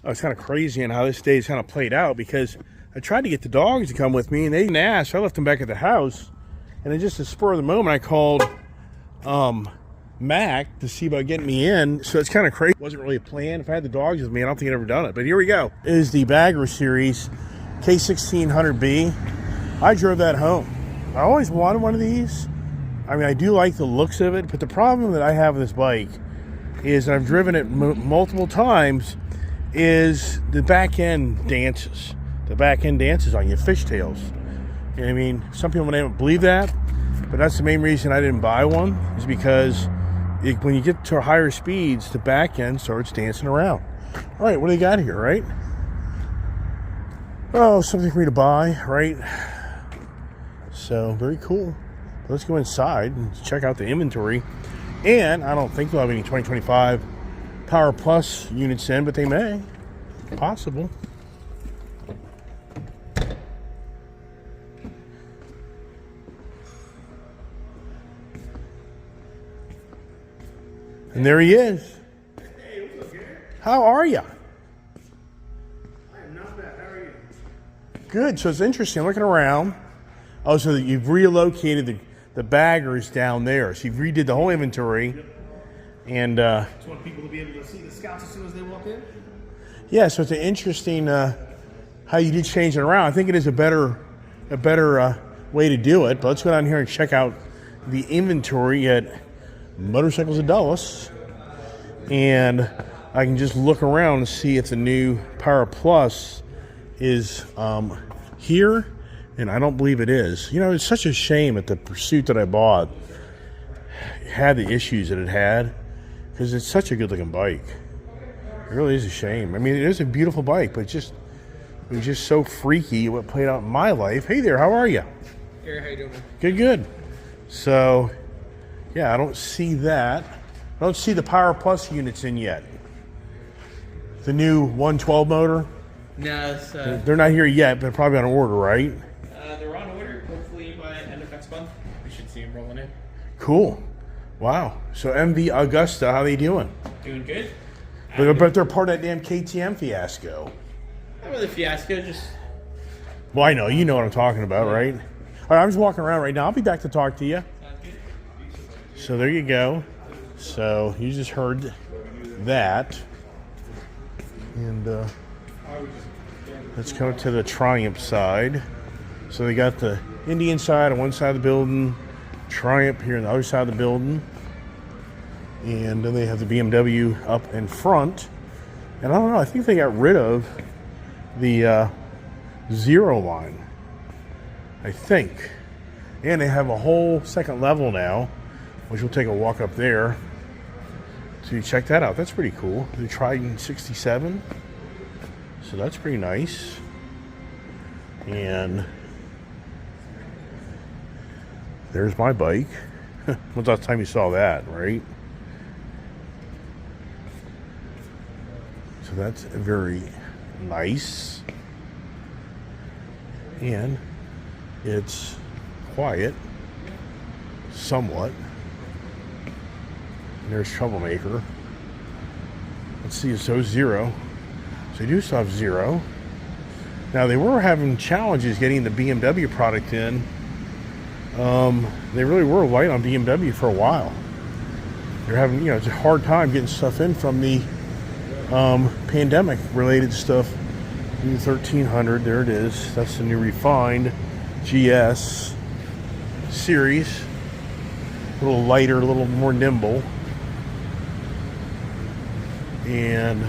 Oh, it's kind of crazy and how this day's kind of played out because I tried to get the dogs to come with me and they didn't ask. So I left them back at the house. And then just at the spur of the moment, I called Mac to see about getting me in. So it's kind of crazy. It wasn't really a plan. If I had the dogs with me, I don't think I'd ever done it. But here we go. It is the Bagger Series K1600B. I drove that home. I always wanted one of these. I mean, I do like the looks of it. But the problem that I have with this bike is, and I've driven it multiple times, is the back end dances. The back end dances on you, fishtails. You know what I mean? Some people may not believe that, but that's the main reason I didn't buy one, is because when you get to higher speeds, the back end starts dancing around. All right, what do they got here, right? Oh, something for me to buy, right? So, very cool. Let's go inside and check out the inventory. And I don't think they'll have any 2025 Power Plus units in, but they may. Possible. And there he is. Hey, what's up, Gary? How are you? I am not bad. How are you? Good. So it's interesting. Looking around. Oh, so you've relocated the baggers down there. So you've redid the whole inventory. Yep. And Just want people to be able to see the scouts as soon as they walk in. yeah, so it's an interesting how you did change it around. I think it is a better way to do it. But let's go down here and check out the inventory at Motorcycles of Dulles, and I can just look around and see if the new Power Plus is here, and I don't believe it is. You know, it's such a shame that the Pursuit that I bought had the issues that it had, because it's such a good looking bike. It really is a shame. I mean, it is a beautiful bike, but it was just so freaky what played out in my life. Hey there, how are you? Gary, how you doing, man? Good. So, yeah, I don't see that. I don't see the Power Plus units in yet. The new 112 motor. No, it's, They're not here yet, but they're probably on order, right? they're on order. Hopefully by end of next month, we should see them rolling in. Cool. Wow. So MV Augusta, how they doing? Doing good. But they're part of that damn KTM fiasco. Not really fiasco, just Well, I know. You know what I'm talking about, right? All right, I'm just walking around right now. I'll be back to talk to you. So there you go. So you just heard that. And let's go to the Triumph side. So they got the Indian side on one side of the building, Triumph here on the other side of the building. And then they have the BMW up in front. And I don't know, I think they got rid of the Zero line, I think. And they have a whole second level now, which we'll take a walk up there to check that out. That's pretty cool. The Trident 67. So that's pretty nice. And there's my bike. When's the last time you saw that, right? So that's very nice. And it's quiet, somewhat. And there's Troublemaker. Let's see, so Zero. So they do still have Zero. Now they were having challenges getting the BMW product in. They really were light on BMW for a while. They're having, it's a hard time getting stuff in from the pandemic related stuff. New 1300, there it is. That's the new refined GS series. A little lighter, a little more nimble. And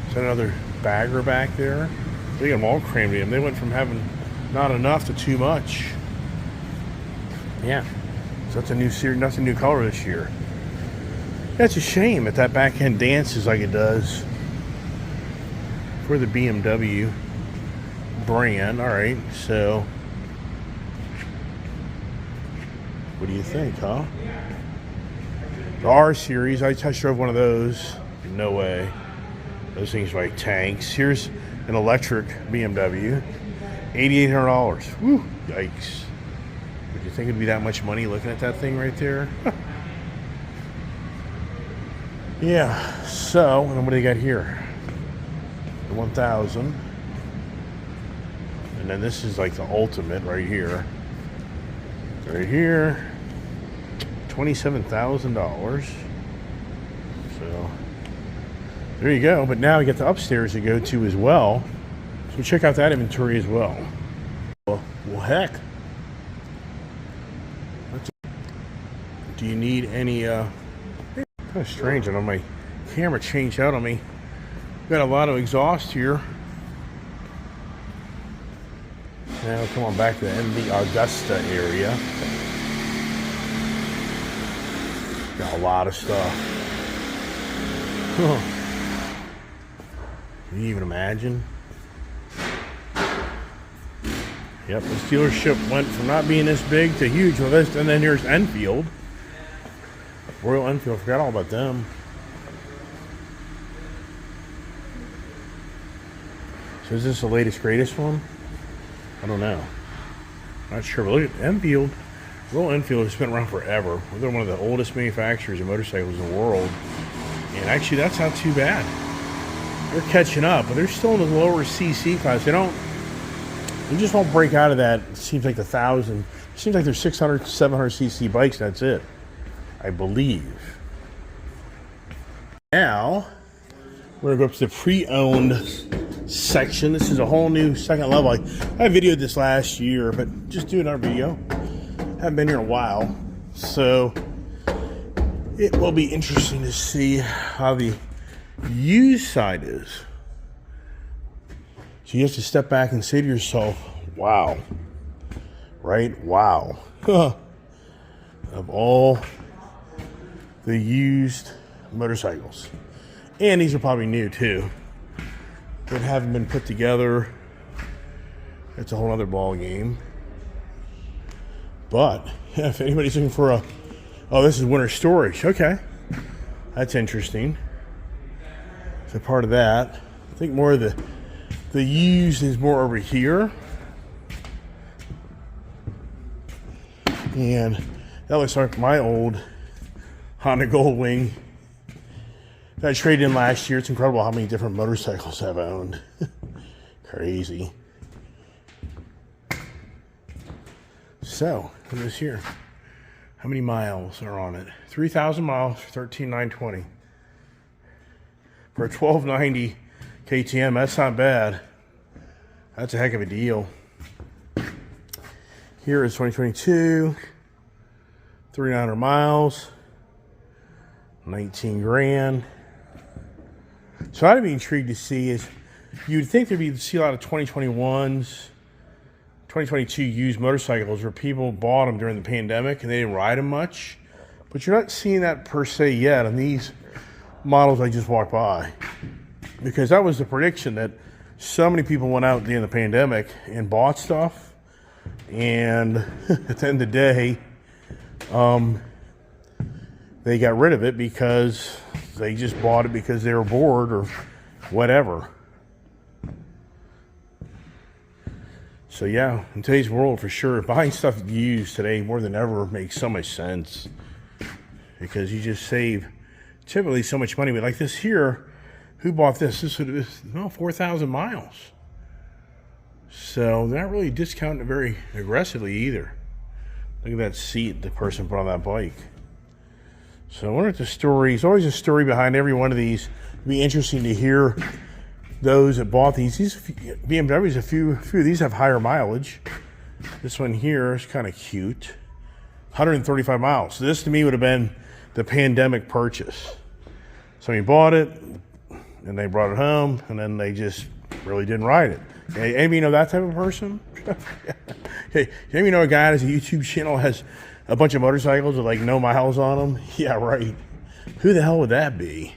is that another bagger back there? They got them all crammed in. They went from having not enough to too much. Yeah. So that's a new series, that's a new color this year. That's a shame that back end dances like it does for the BMW brand. All right, so what do you think, huh? The R series, I test drove one of those. No way. Those things are like tanks. Here's an electric BMW, $8,800. Woo, yikes. Would you think it'd be that much money looking at that thing right there? Yeah, so, and then what do they got here? the 1000. And then this is like the ultimate right here. Right here, $27,000. So there you go. But now we get the upstairs to go to as well. So check out that inventory as well. Well heck. Do you need any, kind of strange, I know my camera changed out on me. Got a lot of exhaust here. Now come on back to the MV Augusta area. Got a lot of stuff. Huh. Can you even imagine? Yep, this dealership went from not being this big to huge with this, and then here's Enfield. Royal Enfield, forgot all about them. So is this the latest, greatest one? I don't know. Not sure, but look at Enfield. Royal Enfield has been around forever. They're one of the oldest manufacturers of motorcycles in the world. And actually, that's not too bad. They're catching up, but they're still in the lower CC class. They just won't break out of that. It seems like 1,000. It seems like they're 600, 700 CC bikes. That's it, I believe. Now, we're going to go up to the pre-owned section. This is a whole new second level. I videoed this last year, but just do another video. Haven't been here in a while, so it will be interesting to see how the used side is. So you have to step back and say to yourself, wow, right? Wow. Of all the used motorcycles. And these are probably new too. That haven't been put together. It's a whole other ball game. But if anybody's looking for this is winter storage. Okay. That's interesting. So part of that. I think more of the used is more over here. And that looks like my old Honda Goldwing that I traded in last year. It's incredible how many different motorcycles I've owned. Crazy. So, what is here? How many miles are on it? 3,000 miles for 13,920. For a 1290 KTM, that's not bad. That's a heck of a deal. Here is 2022. 3,900 miles. 19 grand. So I'd be intrigued to see is, you'd think there'd see a lot of 2021s, 2022 used motorcycles where people bought them during the pandemic and they didn't ride them much. But you're not seeing that per se yet on these models I just walked by. Because that was the prediction, that so many people went out at the end of the pandemic and bought stuff. And at the end of the day, they got rid of it because they just bought it because they were bored or whatever. So yeah, in today's world, for sure, buying stuff used today more than ever makes so much sense, because you just save typically so much money. But like this here, who bought this? This was 4,000 miles. So they're not really discounting it very aggressively either. Look at that seat the person put on that bike. So I wonder if the story, there's always a story behind every one of these. It'd be interesting to hear those that bought these. These BMWs, a few of these have higher mileage. This one here is kind of cute. 135 miles. So this to me would have been the pandemic purchase. Somebody bought it, and they brought it home, and then they just really didn't ride it. Hey, anybody know that type of person? Hey, anybody know a guy that has a YouTube channel has a bunch of motorcycles with like no miles on them? Yeah, right. Who the hell would that be?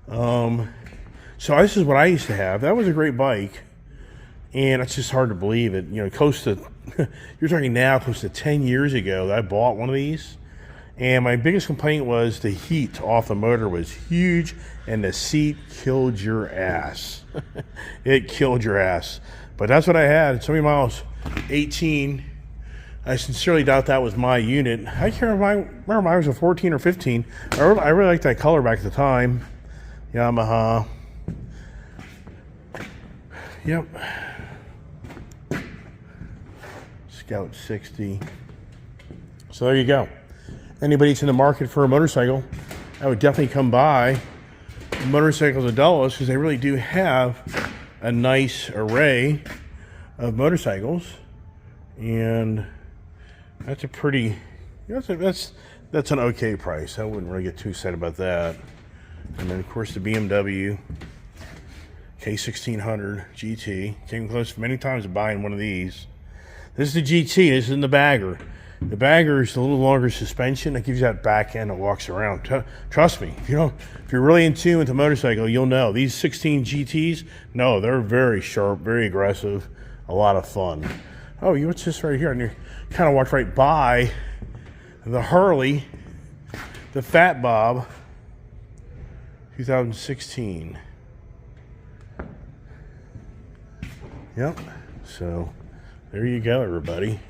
So this is what I used to have. That was a great bike, and it's just hard to believe it. You know, close to, you're talking now close to 10 years ago that I bought one of these, and my biggest complaint was the heat off the motor was huge, and the seat killed your ass. It killed your ass. But that's what I had. So many miles, 18. I sincerely doubt that was my unit. I can't remember mine was a 14 or 15. I really liked that color back at the time. Yamaha. Yep. Scout 60. So there you go. Anybody that's in the market for a motorcycle, I would definitely come by Motorcycles of Dulles, because they really do have a nice array of motorcycles, and that's a pretty, that's an okay price. I wouldn't really get too sad about that. And then of course the BMW K1600 GT came close many times to buying one of these. This is the GT. This isn't the bagger. The bagger is a little longer suspension. It gives you that back end that walks around. Trust me, if you're really in tune with the motorcycle, you'll know. These 16 GTs, no, they're very sharp, very aggressive, a lot of fun. Oh, what's this right here? And you kind of walked right by the Harley, the Fat Bob, 2016. Yep. So there you go, everybody.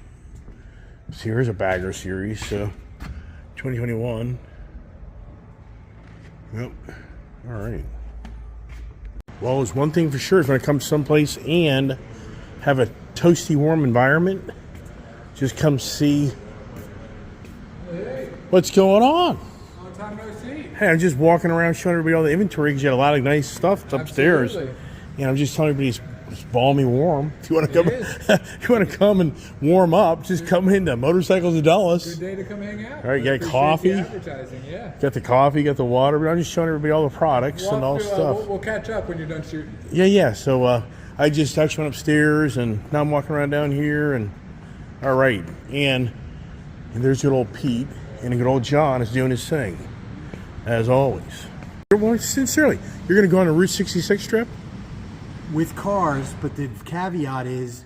So here's a bagger series, so 2021. Yep. All right. Well, there's one thing for sure is when it comes someplace and have a toasty, warm environment, just come see what's going on. Long time no see. Hey, I'm just walking around showing everybody all the inventory because you had a lot of nice stuff upstairs. Absolutely. And I'm just telling everybody it's balmy warm. If you want to come, if you want to come and warm up, just come into Motorcycles of Dulles. Good day to come hang out. All right, I got appreciate coffee. the advertising, yeah. Got the coffee, got the water, but I'm just showing everybody all the products and all stuff. We'll catch up when you're done shooting. Yeah. So I just actually went upstairs, and now I'm walking around down here, and all right, and there's good old Pete, and good old John is doing his thing, as always. Well, sincerely, you're going to go on a Route 66 trip? With cars, but the caveat is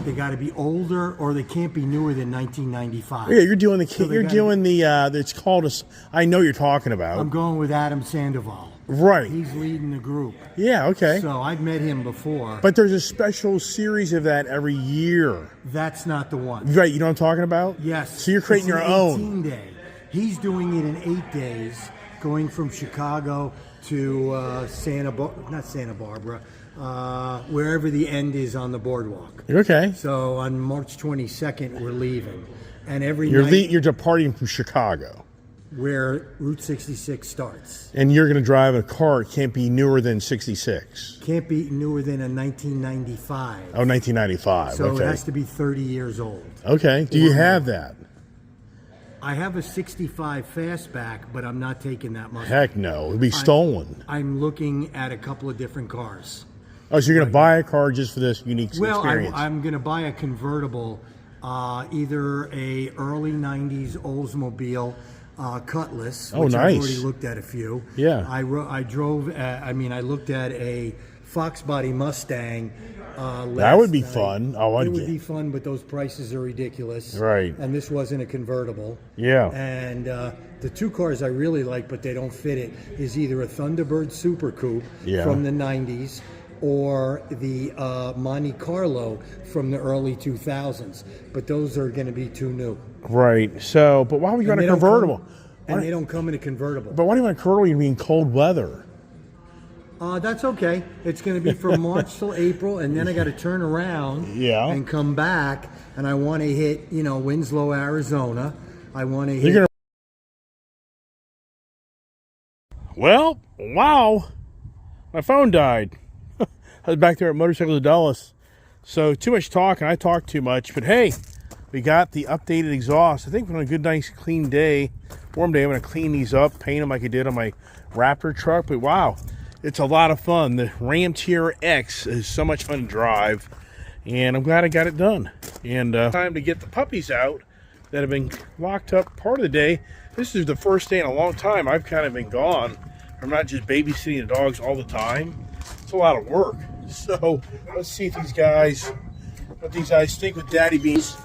they got to be older or they can't be newer than 1995. Yeah, you're doing the. So they you're gotta doing the. It's called a. I know you're talking about. I'm going with Adam Sandoval. Right. He's leading the group. Yeah. Okay. So I've met him before. But there's a special series of that every year. That's not the one. Right. You know what I'm talking about? Yes. So you're creating It's your an own. 18-day. He's doing it in 8 days, going from Chicago to not Santa Barbara, wherever the end is on the boardwalk. Okay. So on March 22nd, we're leaving. And every You're night you're departing from Chicago, where Route 66 starts. and you're going to drive a car. It can't be newer than 66. Can't be newer than a 1995. Oh, 1995. So okay. it has to be 30 years old. Okay. Do you have that? I have a 65 Fastback, but I'm not taking that much. Heck no. It'd be stolen. I'm looking at a couple of different cars. Oh, so you're going to buy a car just for this unique Well, experience? I'm going to buy a convertible, either a early 90s Oldsmobile Cutlass, Oh, which nice. I've already looked at a few. Yeah. I looked at a Fox Body Mustang. That would be last fun. night. Oh, I'd it would get- be fun, but those prices are ridiculous. Right. And this wasn't a convertible. Yeah. And the two cars I really like, but they don't fit it, is either a Thunderbird Super Coupe Yeah. from the 90s or the Monte Carlo from the early 2000s. But those are going to be too new. Right. So, but why would you want And a they don't convertible? And they don't come in a convertible. But why do you want a convertible? You mean cold weather? That's okay. It's going to be from March till April, and then I got to turn around Yeah. and come back, and I want to hit, Winslow, Arizona. I want to hit. You're gonna. Well, wow, my phone died. I was back there at Motorcycles of Dulles. So too much talking. I talk too much. But hey, we got the updated exhaust. I think on a good, nice, clean day, warm day, I'm going to clean these up, paint them like I did on my Raptor truck. But wow, it's a lot of fun. The Ram TRX is so much fun to drive, and I'm glad I got it done. And time to get the puppies out that have been locked up part of the day. This is the first day in a long time I've kind of been gone. I'm not just babysitting the dogs all the time. It's a lot of work. So let's see if what these guys think with Daddy Beans,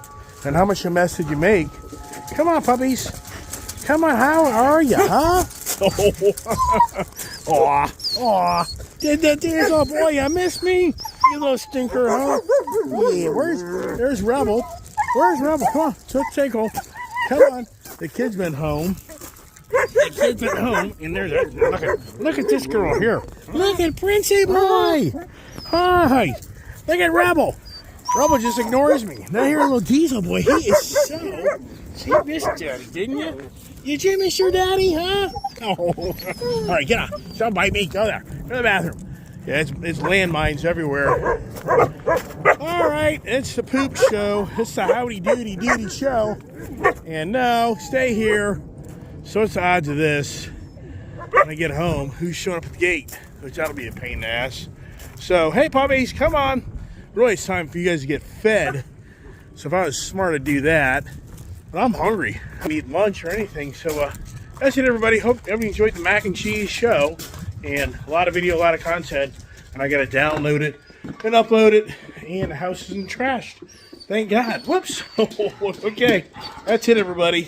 and how much a mess did you make? Come on, puppies. Come on, how are you, huh? Aw. Oh boy, you missed me? You little stinker, huh? Yeah, there's Rebel. Where's Rebel? Come on, take hold. Come on. The kid's been home. And look at this girl here. Look at Princey boy. Hi. Look at Rebel. Rebel just ignores me. Now here, little Diesel boy. He is so. See, you missed Daddy, didn't you? Did you miss your daddy, huh? Oh. All right, get out. Don't bite me. Go there. Go to the bathroom. Yeah, it's landmines everywhere. All right, it's the poop show. It's the howdy doody doody show. And no, stay here. So what's the odds of this? When I get home, who's showing up at the gate? Which that'll be a pain in the ass. So, hey, puppies, come on. Really, it's time for you guys to get fed. So if I was smart to do that, but I'm hungry. I don't eat lunch or anything. So that's it, everybody. Hope everybody enjoyed the mac and cheese show. And a lot of video, a lot of content. And I got to download it and upload it. And the house isn't trashed. Thank God. Whoops. Okay. That's it, everybody.